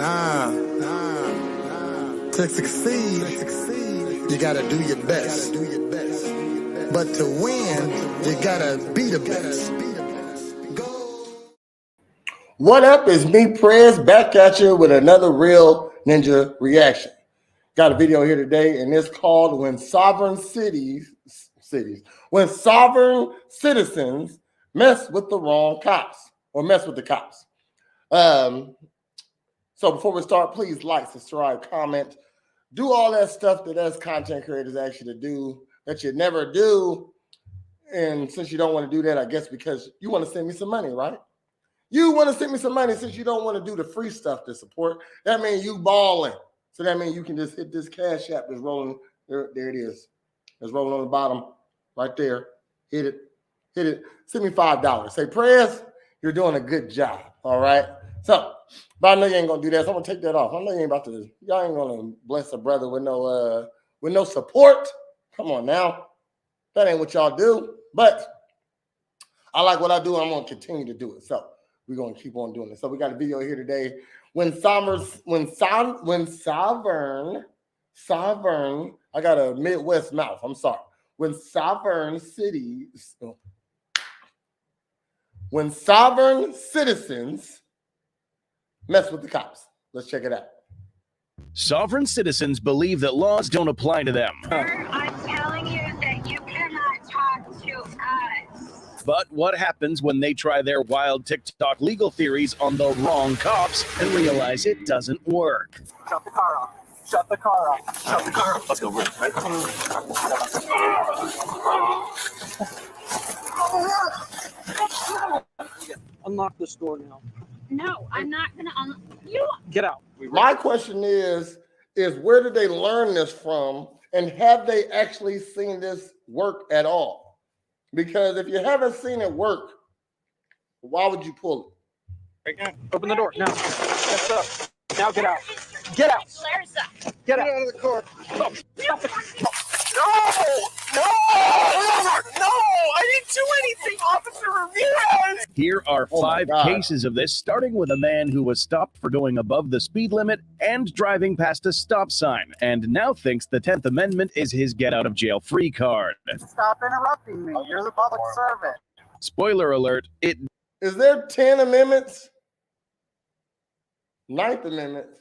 To succeed, you gotta do your best. But to win, you gotta be the best. What up? It's me, Prez, back at you with another Real Ninja reaction. Got a video here today, and it's called "When Sovereign When Sovereign Citizens Mess with the Wrong Cops or Mess with the Cops." So before we start, please like, subscribe, comment, do all that stuff that us content creators ask you to do that you never do. And since you don't want to do that, I guess because you want to send me some money, right? You want to send me some money since you don't want to do the free stuff to support. That means you balling. So that means you can just hit this Cash App that's rolling. There it is. It's rolling on the bottom right there. Hit it. Hit it. Send me $5. Say, Prez, you're doing a good job. All right. So, but I know you ain't gonna do that. So I'm gonna take that off. I know you ain't about to. Y'all ain't gonna bless a brother with no support. Come on now. That ain't what y'all do. But I like what I do. I'm gonna continue to do it. So we're gonna keep on doing it. So we got a video here today. When sovereign, I got a Midwest mouth. I'm sorry. When sovereign citizens mess with the cops. Let's check it out. Sovereign citizens believe that laws don't apply to them. I'm telling you that you cannot talk to us. But what happens when they try their wild TikTok legal theories on the wrong cops and realize it doesn't work? Shut the car off. Shut the car off. Shut the car off. Let's go. Unlock this door now. No, I'm not gonna you. Get out. My question is where did they learn this from, and have they actually seen this work at all? Because if you haven't seen it work, why would you pull Right now. Open the door now. Get up. Now get out. Get out. Get out of the car. No. Stop it. No! I didn't do anything, Officer Ramirez! Here are 5 cases of this, starting with a man who was stopped for going above the speed limit and driving past a stop sign, and now thinks the 10th Amendment is his get-out-of-jail-free card. Stop interrupting me. You're the public servant. Spoiler alert, Is there 10 amendments? 9th Amendment?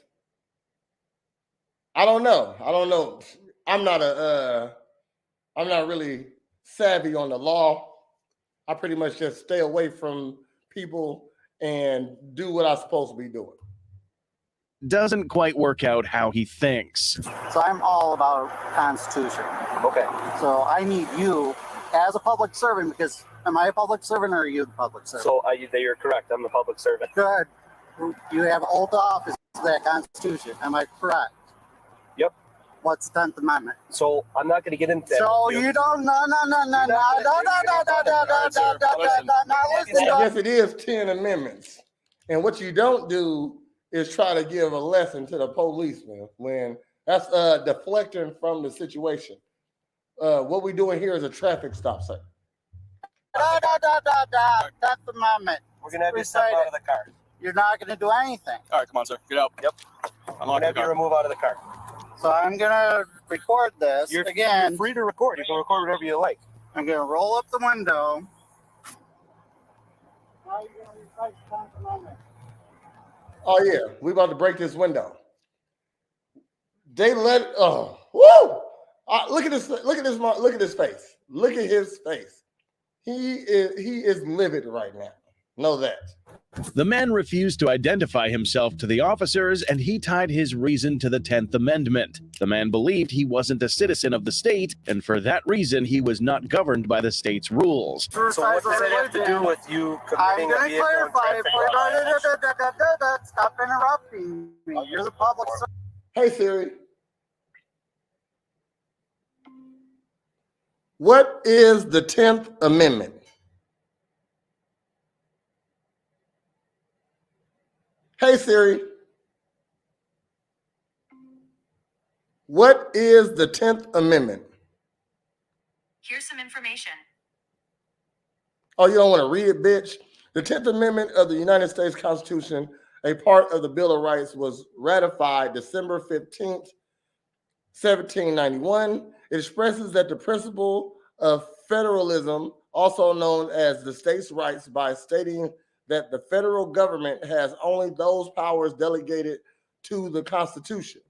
I don't know. I'm not really savvy on the law. I pretty much just stay away from people and do what I'm supposed to be doing. doesn't quite work out how he thinks. So I'm all about Constitution. Okay. So I need you as a public servant, because am I a public servant or are you the public servant? So you're correct. I'm the public servant. Good. You have oath of office to that Constitution. Am I correct? Yep. What's the 10th Amendment? So I'm not going to get into that. So you don't, no. Yes, it is 10 amendments. And what you don't do is try to give a lesson to the policeman when that's deflecting from the situation. What we're doing here is a traffic stop sign. 10th Amendment. We're going to have you step out of the car. You're not going to do anything. All right, come on, sir. Get out. Yep. I'm going to have you remove out of the car. So I'm going to record this again. You're free to record. You can record whatever you like. I'm going to roll up the window. How are you going to recite the 10th Amendment? Oh yeah, we about to break this window. They let look at this face. Look at his face. He is livid right now. Know that. The man refused to identify himself to the officers, and he tied his reason to the 10th Amendment. The man believed he wasn't a citizen of the state, and for that reason, he was not governed by the state's rules. So what does it have to do with you committing a vehicle and traffic violation? Stop interrupting me. You're the public servant. Hey Siri. What is the 10th Amendment? Hey Siri. What is the 10th Amendment? Here's some information. Oh, you don't want to read it, bitch? The 10th Amendment of the United States Constitution a part of the Bill of Rights, was ratified December 15th, 1791. It expresses that the principle of federalism, also known as the states' rights, by stating that the federal government has only those powers delegated to the Constitution,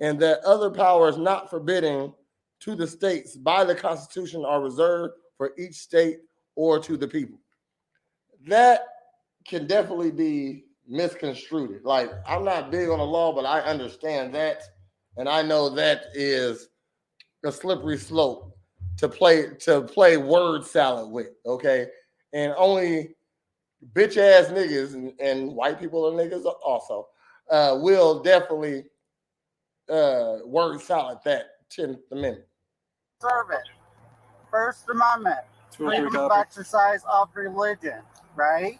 and that other powers not forbidden to the states by the Constitution are reserved for each state or to the people. That can definitely be misconstrued. Like, I'm not big on the law, but I understand that, and I know that is a slippery slope to play word salad with, okay? And only bitch ass niggas and white people are niggas also will definitely word salad that 10th Amendment. Serve it. First Amendment, freedom of exercise of religion, right?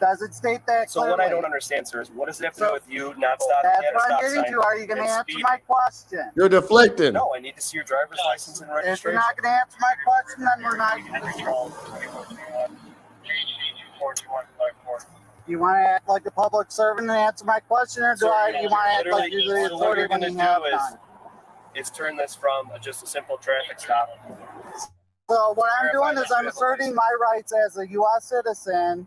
Does it state that So clearly? what I don't understand, sir, is what does it have to do with you not stopping That's at a what I'm stop getting sign to. Are you going to and answer speeding? my question? You're deflecting. No, I need to see your driver's license and If you're registration. not going to answer my question, then we're not. You want to act like a public servant and answer my question, or do Sir, you want to act like you're the literally, what authority you're when going you to have do time? is turn this from just a simple traffic stop. So what I'm doing is I'm asserting my rights as a U.S. citizen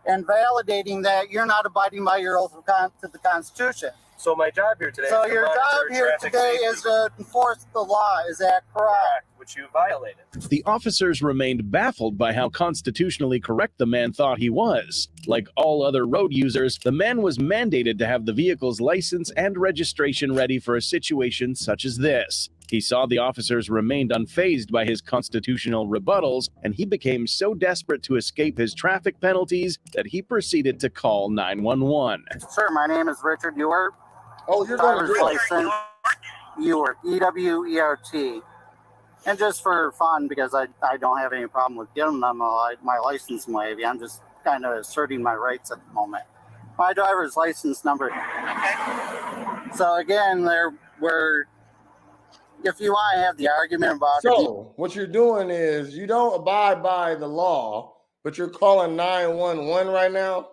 and validating that you're not abiding by your oath to the Constitution. So my job here today So is to your job monitor here traffic today safety, is to enforce the law. Is that correct? which you violated. The officers remained baffled by how constitutionally correct the man thought he was. Like all other road users, the man was mandated to have the vehicle's license and registration ready for a situation such as this. He saw the officers remained unfazed by his constitutional rebuttals, and he became so desperate to escape his traffic penalties that he proceeded to call 911. Sir, my name is Richard Ewert. Oh, you're going to Driver's jail. license, Ewert, E-W-E-R-T. And just for fun, because I don't have any problem with giving them my license in Wavy, I'm just kind of asserting my rights at the moment. My driver's license number. So again, if you want to have the argument about it. So what you're doing is you don't abide by the law, but you're calling 911 right now.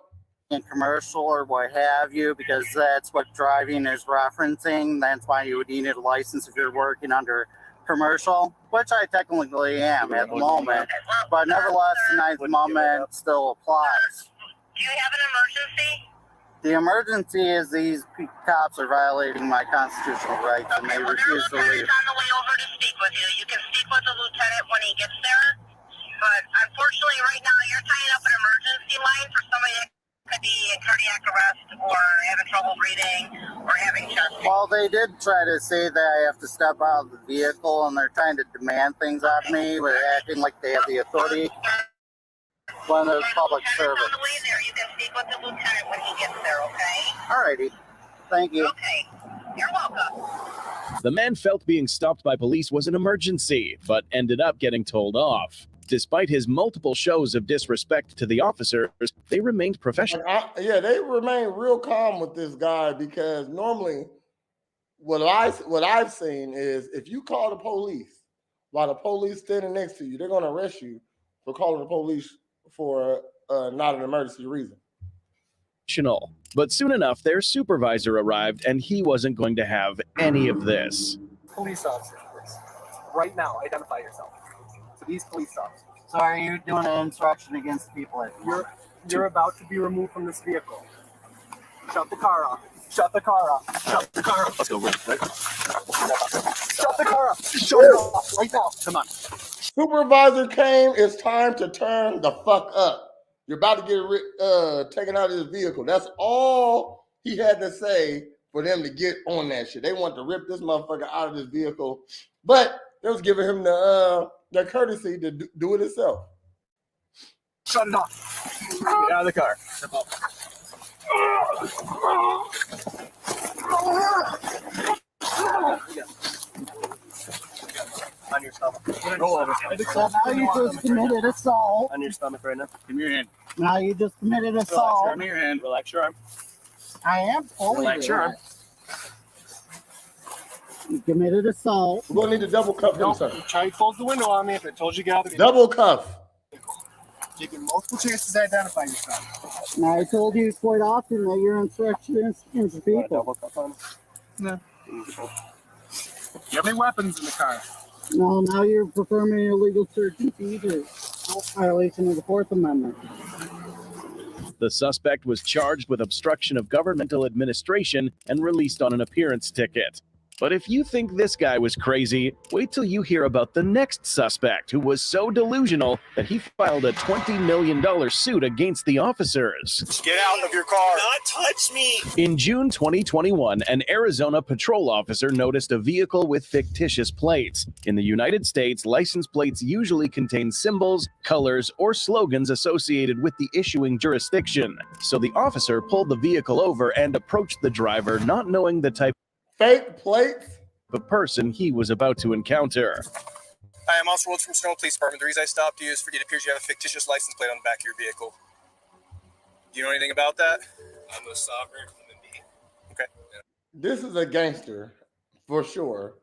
In commercial or what have you, because that's what driving is referencing. That's why you would need a license if you're working under commercial, which I technically am at the moment, but nevertheless the Ninth Amendment still applies. Do you have an emergency? The emergency is these cops are violating my constitutional rights and they Well, refuse to their lieutenant's leave. on the way over to speak with you. You can speak with the lieutenant when he gets there, but unfortunately right now you're tying up an emergency line for somebody that could be in cardiac arrest or having trouble breathing or having chest pain. Well, they did try to say that I have to step out of the vehicle and they're trying to demand things out of me, but acting like they have the authority when they're public Lieutenant's on servants. the way there. You can speak with the lieutenant when he gets there, okay? Alrighty. Thank you. Okay. You're welcome. The man felt being stopped by police was an emergency, but ended up getting told off. Despite his multiple shows of disrespect to the officers, they remained professional. They remain real calm with this guy because normally what I've seen is if you call the police while the police standing next to you, they're going to arrest you for calling the police for not an emergency reason. But soon enough, their supervisor arrived, and he wasn't going to have any of this. Police officer, please. Right now, identify yourself. To these police officers. So are you doing an insurrection against people? You're about to be removed from this vehicle. Shut the car off. Shut the car off. Shut the car off. Let's go. Shut the car off. Shut it off right now. Come on. Supervisor came. It's time to turn the fuck up. You're about to get taken out of his vehicle. That's all he had to say for them to get on that shit. They want to rip this motherfucker out of his vehicle, but they was giving him the courtesy to do it himself. Shut it off. Get out of the car. On your stomach. Roll over. So now you just committed assault. On your stomach right now. Come here in. Now you just committed assault. Come here in. Relax your arm. I am fully Relax your arm. You committed assault. We're gonna need to double cuff him, sir. Try to close the window on me if it told you to get out of the Double cuff. taking multiple chances to identify yourself. Now, I told you quite often that you're instructions to people. No. Do you have any weapons in the car? No, now you're performing an illegal search and seizure. Violation of the Fourth Amendment. The suspect was charged with obstruction of governmental administration and released on an appearance ticket. But if you think this guy was crazy, wait till you hear about the next suspect who was so delusional that he filed a $20 million suit against the officers. Get out of your car. Do not touch me. In June 2021, an Arizona patrol officer noticed a vehicle with fictitious plates. In the United States, license plates usually contain symbols, colors, or slogans associated with the issuing jurisdiction. So the officer pulled the vehicle over and approached the driver, not knowing the type Fake plates? of person he was about to encounter. Hi, I'm Officer Woods from Sonoma Police Department. The reason I stopped you is for it appears you have a fictitious license plate on the back of your vehicle. Do you know anything about that? I'm a sovereign human being. Okay. This is a gangster, for sure.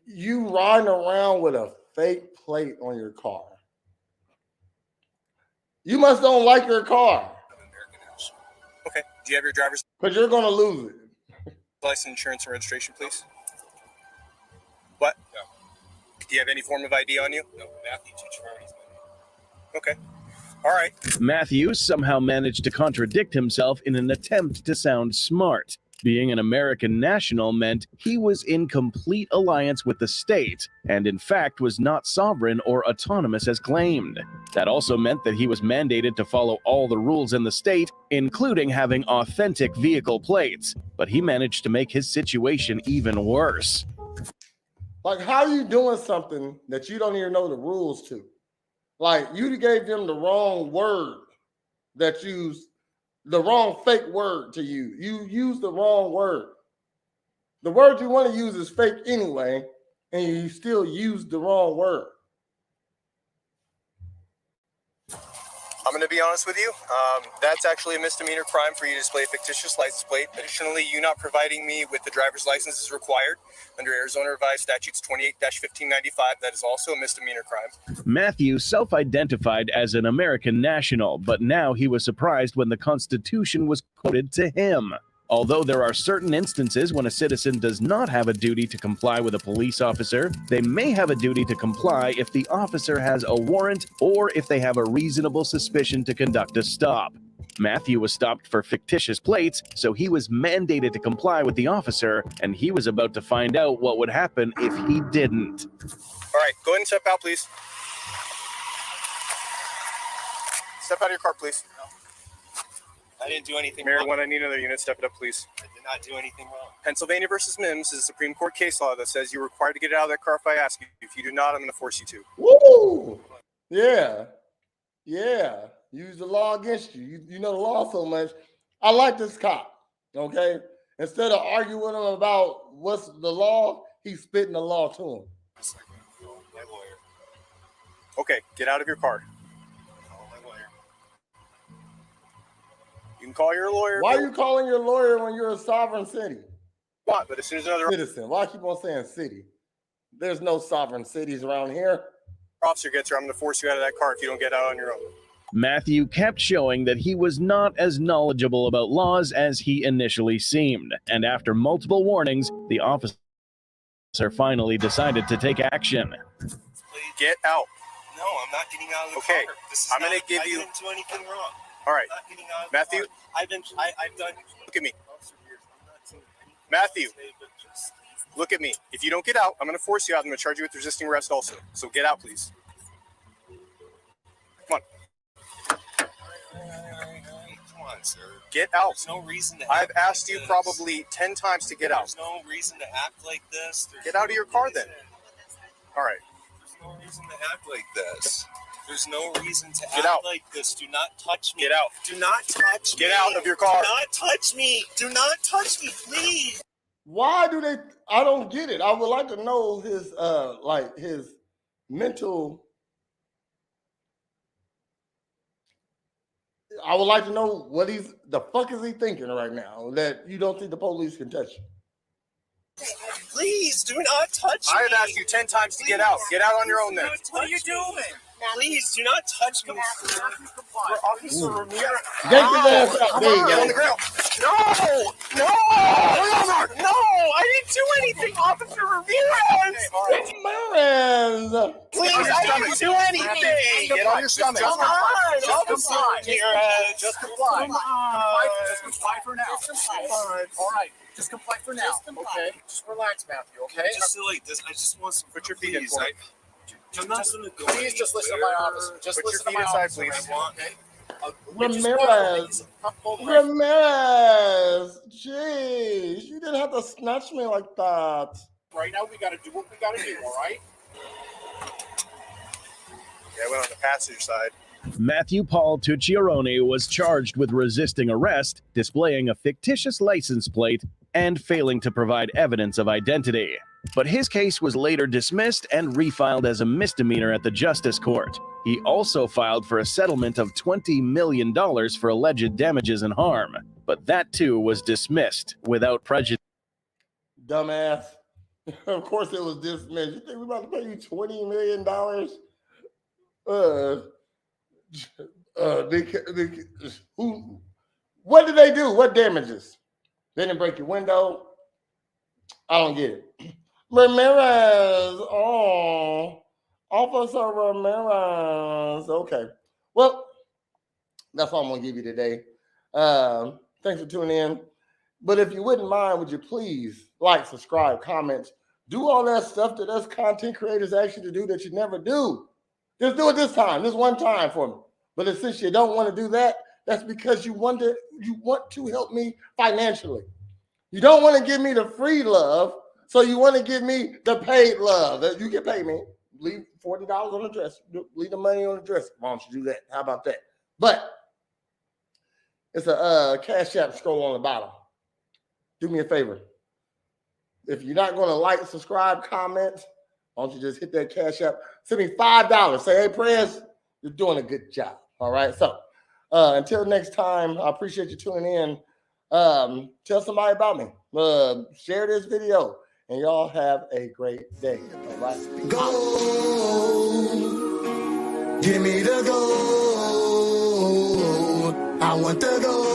You riding around with a fake plate on your car. You must don't like your car. Okay. Do you have your driver's Because you're going to lose it. license, insurance, and registration, please? What? No. Do you have any form of ID on you? No. Matthew Tucciardi's money. Okay. All right. Matthew somehow managed to contradict himself in an attempt to sound smart. Being an American national meant he was in complete alliance with the state, and in fact was not sovereign or autonomous as claimed. That also meant that he was mandated to follow all the rules in the state, including having authentic vehicle plates. But he managed to make his situation even worse. Like, how are you doing something that you don't even know the rules to? Like, you gave them the wrong word that used the wrong fake word to use. You used the wrong word. The word you want to use is fake anyway, and you still used the wrong word. I'm going to be honest with you. That's actually a misdemeanor crime for you to display a fictitious license plate. Additionally, you not providing me with the driver's license is required under Arizona Revised Statutes 28-1595. That is also a misdemeanor crime. Matthew self-identified as an American national, but now he was surprised when the Constitution was quoted to him. Although there are certain instances when a citizen does not have a duty to comply with a police officer, they may have a duty to comply if the officer has a warrant or if they have a reasonable suspicion to conduct a stop. Matthew was stopped for fictitious plates, so he was mandated to comply with the officer, and he was about to find out what would happen if he didn't. All right, go ahead and step out, please. Step out of your car, please. I didn't do anything Mayor, wrong. when I need another unit, step it up, please. I did not do anything wrong. Pennsylvania versus Mims is a Supreme Court case law that says you're required to get it out of that car if I ask you. If you do not, I'm going to force you to. Woo! Yeah. Yeah. Use the law against you. You know the law so much. I like this cop, okay? Instead of arguing with him about what's the law, he's spitting the law to him. My lawyer. Okay, get out of your car. Call my lawyer. You can call your lawyer. Why are you calling your lawyer when you're a sovereign city? What? But as soon as another Citizen. Why keep on saying city? There's no sovereign cities around here. officer gets here, I'm going to force you out of that car if you don't get out on your own. Matthew kept showing that he was not as knowledgeable about laws as he initially seemed, and after multiple warnings, the officer finally decided to take action. Get out. No, I'm not getting out of the Okay, car. This is I'm gonna give I you- didn't do anything wrong. All right, I'm not getting out of Matthew? the car. I've done. look at me. Officer Beers, I'm not doing anything Matthew. today, but just- Look at me. If you don't get out, I'm going to force you out. I'm going to charge you with resisting arrest also. So get out, please. Come on. All right. Come on, sir. Get out. There's no reason to. I've act asked like you this. probably 10 times to get out. There's no reason to act like this. Get out of your car then. All right. There's no reason to act like this. There's no reason to Get act out. like this. Do not touch me. Get out. Do not touch me. Get out of your car. Do not touch me. Do not touch me, please. Why do they? I don't get it. I would like to know his his mental. I would like to know what the fuck is he thinking right now that you don't think the police can touch you? Please do not touch me. I have asked you 10 times to get out. Get out on your own then. What are you doing? Please do not touch me. For Officer Ramirez. Get your ass out. There you go. On the ground. No! No! No! I didn't do anything, Officer Ramirez! Ramirez. Please, I didn't do anything! Get on your stomach. Come on! Just comply. Ramirez. Just comply. Come on. Just comply for now. All right. Just comply for now. Okay. Just relax, Matthew. Okay. Just silly. I just want some. Put your feet in please. for me. I'm not going to go. Please just listen to my officer. Just Put your listen to feet my inside, officer. please. Ramirez. Ramirez. Jeez, you didn't have to snatch me like that. Right now, we got to do what we got to do. All right. Yeah, I went on the passenger side. Matthew Paul Tucciarone was charged with resisting arrest, displaying a fictitious license plate, and failing to provide evidence of identity. But his case was later dismissed and refiled as a misdemeanor at the Justice Court. He also filed for a settlement of $20 million for alleged damages and harm, but that too was dismissed without prejudice. Dumbass. Of course it was dismissed. You think we're about to pay you $20 million? What did they do? What damages? They didn't break your window? I don't get it. Ramirez. Oh, Officer Ramirez. Okay. Well, that's all I'm going to give you today. Thanks for tuning in. But if you wouldn't mind, would you please like, subscribe, comment, do all that stuff that us content creators ask you to do that you never do. Just do it this time, this one time for me. But since you don't want to do that, that's because you want to help me financially. You don't want to give me the free love, so you want to give me the paid love. You can pay me. Leave $40 on the dress. Leave the money on the dress. Why don't you do that? How about that? But it's a Cash App scroll on the bottom. Do me a favor. If you're not going to like, subscribe, comment, why don't you just hit that Cash App? Send me $5. Say, hey, Prez, you're doing a good job. All right. So until next time, I appreciate you tuning in. Tell somebody about me. Share this video. And y'all have a great day. All right. Go. Give me the gold. I want the gold.